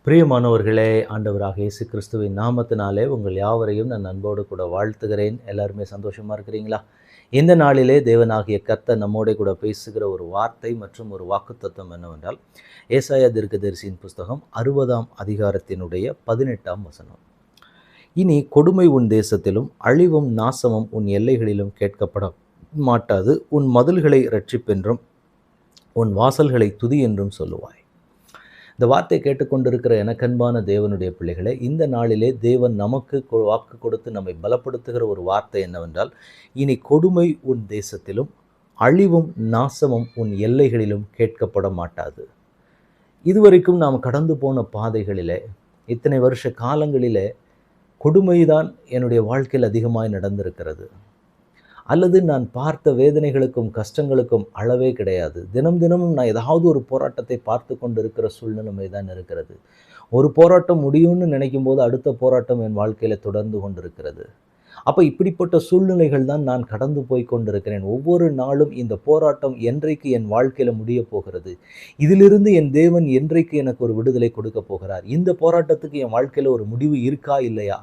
பிரியமானவர்களே, ஆண்டவராக இயேசு கிறிஸ்துவின் நாமத்தினாலே உங்கள் யாவரையும் நான் அன்போடு கூட வாழ்த்துகிறேன். எல்லாருமே சந்தோஷமா இருக்கிறீங்களா? இந்த நாளிலே தேவனாகிய கர்த்தர் நம்மோடே கூட பேசுகிற ஒரு வார்த்தை மற்றும் ஒரு வாக்குத்தத்தம் என்னவென்றால், ஏசாயா தீர்க்கதரிசியின் புஸ்தகம் 60ஆம் அதிகாரத்தினுடைய 18ஆம் வசனம். இனி கொடுமை உன் தேசத்திலும் அழிவும் நாசமும் உன் எல்லைகளிலும் கேட்கப்பட மாட்டாது. உன் மதில்களை இரட்சிப்பென்றும் உன் வாசல்களை துதி என்றும் சொல்லுவாய். இந்த வார்த்தை கேட்டுக்கொண்டிருக்கிற எனக்கன்பான தேவனுடைய பிள்ளைகளே, இந்த நாளிலே தேவன் நமக்கு வாக்கு கொடுத்து நம்மை பலப்படுத்துகிற ஒரு வார்த்தை என்னவென்றால், இனி கொடுமை உன் தேசத்திலும் அழிவும் நாசமும் உன் எல்லைகளிலும் கேட்கப்பட மாட்டாது. இதுவரைக்கும் நாம் கடந்து போன பாதைகளிலே, இத்தனை வருஷ காலங்களிலே கொடுமைதான் என்னுடைய வாழ்க்கையில் அதிகமாய் நடந்திருக்கிறது. அல்லது நான் பார்த்த வேதனைகளுக்கும் கஷ்டங்களுக்கும் அளவே கிடையாது. தினம் தினமும் நான் ஏதாவது ஒரு போராட்டத்தை பார்த்து கொண்டு இருக்கிற சூழ்நிலைமை தான் இருக்கிறது. ஒரு போராட்டம் முடியும்னு நினைக்கும் போது அடுத்த போராட்டம் என் வாழ்க்கையில் தொடர்ந்து கொண்டிருக்கிறது. அப்போ இப்படிப்பட்ட சூழ்நிலைகள் தான் நான் கடந்து போய் கொண்டிருக்கிறேன். ஒவ்வொரு நாளும் இந்த போராட்டம் என்றைக்கு என் வாழ்க்கையில் முடிய போகிறது, இதிலிருந்து என் தேவன் என்றைக்கு எனக்கு ஒரு விடுதலை கொடுக்க போகிறார், இந்த போராட்டத்துக்கு என் வாழ்க்கையில் ஒரு முடிவு இருக்கா இல்லையா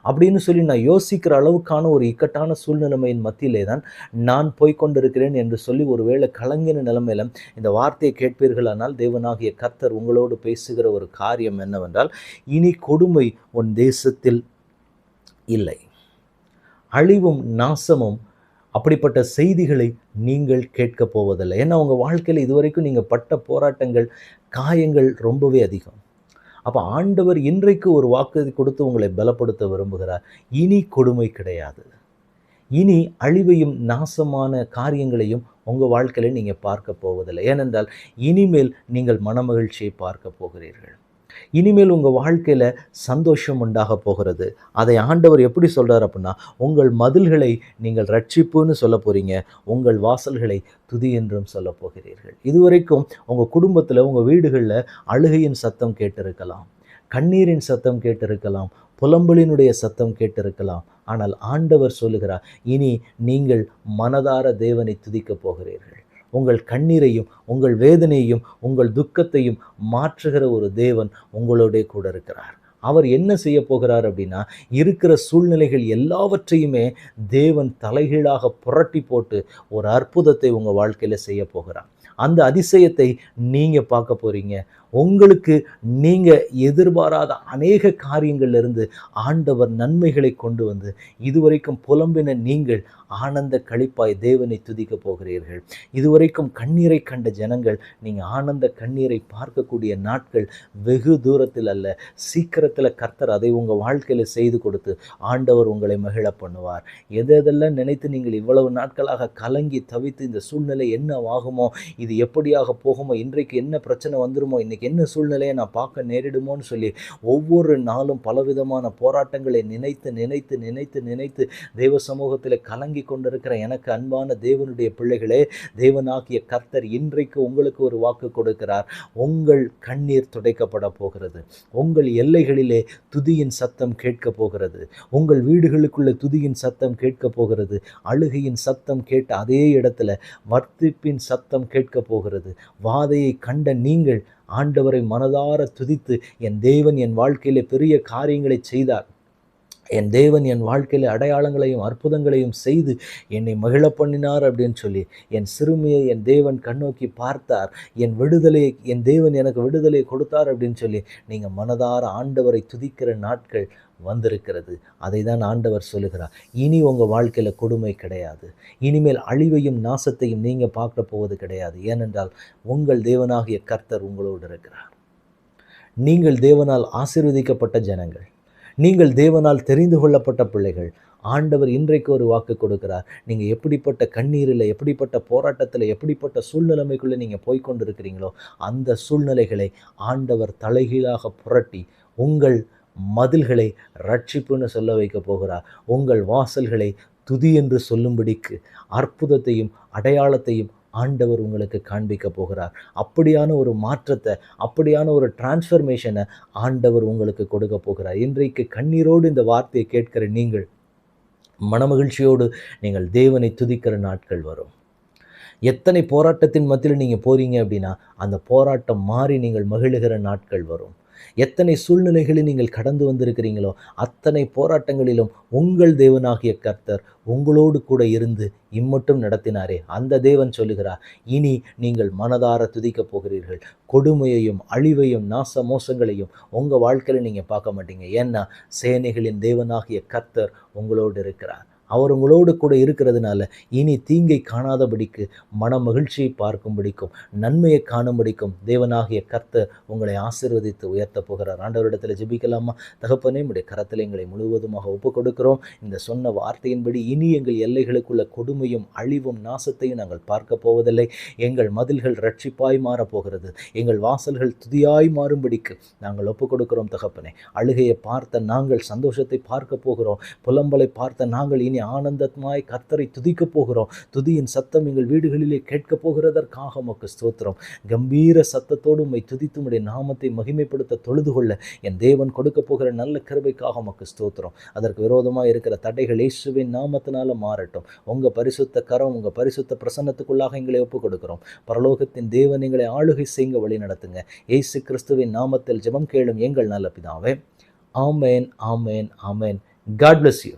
அப்படின்னு சொல்லி நான் யோசிக்கிற அளவுக்கான ஒரு இக்கட்டான சூழ்நிலைமையின் மத்தியிலே தான் நான் போய்கொண்டிருக்கிறேன் என்று சொல்லி ஒருவேளை கலங்கின நிலைமையில இந்த வார்த்தையை கேட்பீர்களானால், தேவனாகிய கர்த்தர் உங்களோடு பேசுகிற ஒரு காரியம் என்னவென்றால், இனி கொடுமை உன் தேசத்தில் இல்லை, அழிவும் நாசமும் அப்படிப்பட்ட செய்திகளை நீங்கள் கேட்க போவதில்லை. ஏன்னா உங்கள் வாழ்க்கையில் இதுவரைக்கும் நீங்கள் பட்ட போராட்டங்கள், காயங்கள் ரொம்பவே அதிகம். அப்போ ஆண்டவர் இன்றைக்கு ஒரு வாக்குறுதி கொடுத்து உங்களை பலப்படுத்த விரும்புகிறார். இனி கொடுமை கிடையாது. இனி அழிவையும் நாசமான காரியங்களையும் உங்கள் வாழ்க்கையில் நீங்கள் பார்க்க போவதில்லை. ஏனென்றால் இனிமேல் நீங்கள் மனமகிழ்ச்சியை பார்க்க போகிறீர்கள். இனிமேல் உங்கள் வாழ்க்கையில் சந்தோஷம் உண்டாக போகிறது. அதை ஆண்டவர் எப்படி சொல்கிறார் அப்படின்னா, உங்கள் மதில்களை நீங்கள் ரட்சிப்புன்னு சொல்ல போகிறீங்க, உங்கள் வாசல்களை துதி என்றும் சொல்ல போகிறீர்கள். இதுவரைக்கும் உங்கள் குடும்பத்தில், உங்கள் வீடுகளில் அழுகையின் சத்தம் கேட்டிருக்கலாம், கண்ணீரின் சத்தம் கேட்டிருக்கலாம், புலம்பலினுடைய சத்தம் கேட்டிருக்கலாம். ஆனால் ஆண்டவர் சொல்லுகிறார், இனி நீங்கள் மனதார தேவனை துதிக்கப் போகிறீர்கள். உங்கள் கண்ணீரையும் உங்கள் வேதனையையும் உங்கள் துக்கத்தையும் மாற்றுகிற ஒரு தேவன் உங்களோட கூட இருக்கிறார். அவர் என்ன செய்ய போகிறார் அப்படின்னா, இருக்கிற சூழ்நிலைகள் எல்லாவற்றையுமே தேவன் தலைகீழாக புரட்டி போட்டு ஒரு அற்புதத்தை உங்கள் வாழ்க்கையில் செய்ய போகிறார். அந்த அதிசயத்தை நீங்கள் பார்க்க போகிறீங்க. உங்களுக்கு நீங்கள் எதிர்பாராத அநேக காரியங்கள்லேருந்து ஆண்டவர் நன்மைகளை கொண்டு வந்து இதுவரைக்கும் புலம்பின நீங்கள் ஆனந்த களிப்பாய் தேவனை துதிக்க போகிறீர்கள். இதுவரைக்கும் கண்ணீரை கண்ட ஜனங்கள் நீங்கள் ஆனந்த கண்ணீரை பார்க்கக்கூடிய நாட்கள் வெகு தூரத்தில் அல்ல, சீக்கிரத்தில் கர்த்தர் அதை உங்கள் வாழ்க்கையில் செய்து கொடுத்து ஆண்டவர் உங்களை மகிழ பண்ணுவார். எதெல்லாம் நினைத்து நீங்கள் இவ்வளவு நாட்களாக கலங்கி தவித்து இந்த சூழ்நிலை என்ன ஆகுமோ, இது எப்படியாக போகுமோ, இன்றைக்கு என்ன பிரச்சனை வந்துருமோ, இன்னைக்கு என்ன சூழ்நிலையை நான் பார்க்க நேரிடுமோன்னு சொல்லி ஒவ்வொரு நாளும் பலவிதமான போராட்டங்களை நினைத்து நினைத்து நினைத்து நினைத்து தேவ சமூகத்தில் கலங்கி கொண்டிருக்கிற எனக்கு அன்பான தேவனுடைய பிள்ளைகளே, தேவனாகிய கர்த்தர் இன்றைக்கு உங்களுக்கு ஒரு வாக்கு கொடுக்கிறார். உங்கள் கண்ணீர் துடைக்கப்பட போகிறது. உங்கள் எல்லைகளிலே துதியின் சத்தம் கேட்க போகிறது. உங்கள் வீடுகளுக்குள்ள துதியின் சத்தம் கேட்க போகிறது. அழுகையின் சத்தம் கேட்ட அதே இடத்துல வர்த்திப்பின் சத்தம் கேட்க போகிறது. வாதையை கண்ட நீங்கள் ஆண்டவரை மனதார துதித்து, என் தேவன் என் வாழ்க்கையிலே பெரிய காரியங்களை செய்தார், என் தேவன் என் வாழ்க்கையில் அடையாளங்களையும் அற்புதங்களையும் செய்து என்னை மகிழ பண்ணினார் அப்படின்னு சொல்லி, என் சிறுமியை என் தேவன் கண்ணோக்கி பார்த்தார், என் விடுதலையை என் தேவன் எனக்கு விடுதலை கொடுத்தார் அப்படின்னு சொல்லி நீங்கள் மனதார ஆண்டவரை துதிக்கிற நாட்கள் வந்திருக்கிறது. அதை தான் ஆண்டவர் சொல்லுகிறார். இனி உங்கள் வாழ்க்கையில் கொடுமை கிடையாது. இனிமேல் அழிவையும் நாசத்தையும் நீங்கள் பார்க்க போவது கிடையாது. ஏனென்றால் உங்கள் தேவனாகிய கர்த்தர் உங்களோடு இருக்கிறார். நீங்கள் தேவனால் ஆசீர்வதிக்கப்பட்ட ஜனங்கள், நீங்கள் தேவனால் தெரிந்து கொள்ளப்பட்ட பிள்ளைகள். ஆண்டவர் இன்றைக்கு ஒரு வாக்கு கொடுக்கிறார். நீங்கள் எப்படிப்பட்ட கண்ணீரில், எப்படிப்பட்ட போராட்டத்தில், எப்படிப்பட்ட சூழ்நிலைமைக்குள்ளே நீங்கள் போய்கொண்டிருக்கிறீங்களோ, அந்த சூழ்நிலைகளை ஆண்டவர் தலைகீழாக புரட்டி உங்கள் மதில்களை ரட்சிப்புன்னு சொல்ல வைக்க போகிறார். உங்கள் வாசல்களை துதி என்று சொல்லும்படிக்கு அற்புதத்தையும் அடையாளத்தையும் ஆண்டவர் உங்களுக்கு காண்பிக்க போகிறார். அப்படியான ஒரு மாற்றத்தை, அப்படியான ஒரு டிரான்ஸ்ஃபர்மேஷனை ஆண்டவர் உங்களுக்கு கொடுக்க போகிறார். இன்றைக்கு கண்ணீரோடு இந்த வார்த்தையை கேட்கிற நீங்கள் மனமகிழ்ச்சியோடு நீங்கள் தேவனை துதிக்கிற நாட்கள் வரும். எத்தனை போராட்டத்தின் மத்தியில் நீங்கள் போறீங்க அப்படின்னா, அந்த போராட்டம் மாறி நீங்கள் மகிழுகிற நாட்கள் வரும். எத்தனை சூழ்நிலைகளில் நீங்கள் கடந்து வந்திருக்கிறீங்களோ, அத்தனை போராட்டங்களிலும் உங்கள் தேவனாகிய கர்த்தர் உங்களோடு கூட இருந்து இம்மட்டும் நடத்தினாரே, அந்த தேவன் சொல்லுகிறார், இனி நீங்கள் மனதார துதிக்கப் போகிறீர்கள். கொடுமையையும், அழிவையும், நாச மோசங்களையும் உங்க வாழ்க்கையில நீங்க பார்க்க மாட்டீங்க. ஏன்னா, சேனைகளின் தேவனாகிய கர்த்தர் உங்களோடு இருக்கிறார். அவர் உங்களோடு கூட இருக்கிறதுனால இனி தீங்கை காணாதபடிக்கு மன மகிழ்ச்சியை பார்க்கும்படிக்கும் நன்மையை காணும்படிக்கும் தேவனாகிய கர்த்தர் உங்களை ஆசீர்வதித்து உயர்த்த போகிறார். ஆண்டவரிடத்தில் ஜெபிக்கலாமா? தகப்பனே, உம்முடைய கரத்தில் எங்களை முழுவதுமாக ஒப்புக் கொடுக்கிறோம். இந்த சொன்ன வார்த்தையின்படி இனி எங்கள் எல்லைகளுக்குள்ள கொடுமையும் அழிவும் நாசத்தையும் நாங்கள் பார்க்க போவதில்லை. எங்கள் மதில்கள் ரட்சிப்பாய் மாறப்போகிறது. எங்கள் வாசல்கள் துதியாய் மாறும்படிக்கு நாங்கள் ஒப்புக் கொடுக்கிறோம். தகப்பனே, அழுகையை பார்த்த நாங்கள் சந்தோஷத்தை பார்க்க போகிறோம். புலம்பலை பார்த்த நாங்கள் இனி ஆனந்தமாய் கர்த்தரை துதிக்கப் போகிறோம். துதியின் சத்தம் எங்கள் வீடுகளிலே கேட்கப் போகிறதற்காக உமக்கு ஸ்தோத்திரம். கம்பீர சத்தத்தோடு உம்மை துதித்து உம்முடைய நாமத்தை மகிமைப்படுத்த தொழுது கொள்ள என் தேவன் கொடுக்க போகிற நல்ல கிருபைக்காக உமக்கு ஸ்தோத்திரம். அதற்கு விரோதமாக இருக்கிற தடைகள் இயேசுவின் நாமத்தினால மாறட்டும். உங்க பரிசுத்த கரம், உங்க பரிசுத்த பிரசன்னத்துக்குள்ளாக எங்களை ஒப்புக் கொடுக்கிறோம். பரலோகத்தின் தேவன் எங்களை ஆளுகை செய்ய வழி நடத்துங்க. இயேசு கிறிஸ்துவின் நாமத்தில் ஜெபம் கேளும் எங்கள் நல்ல பிதாவே. ஆமென், ஆமென், ஆமென். God bless you.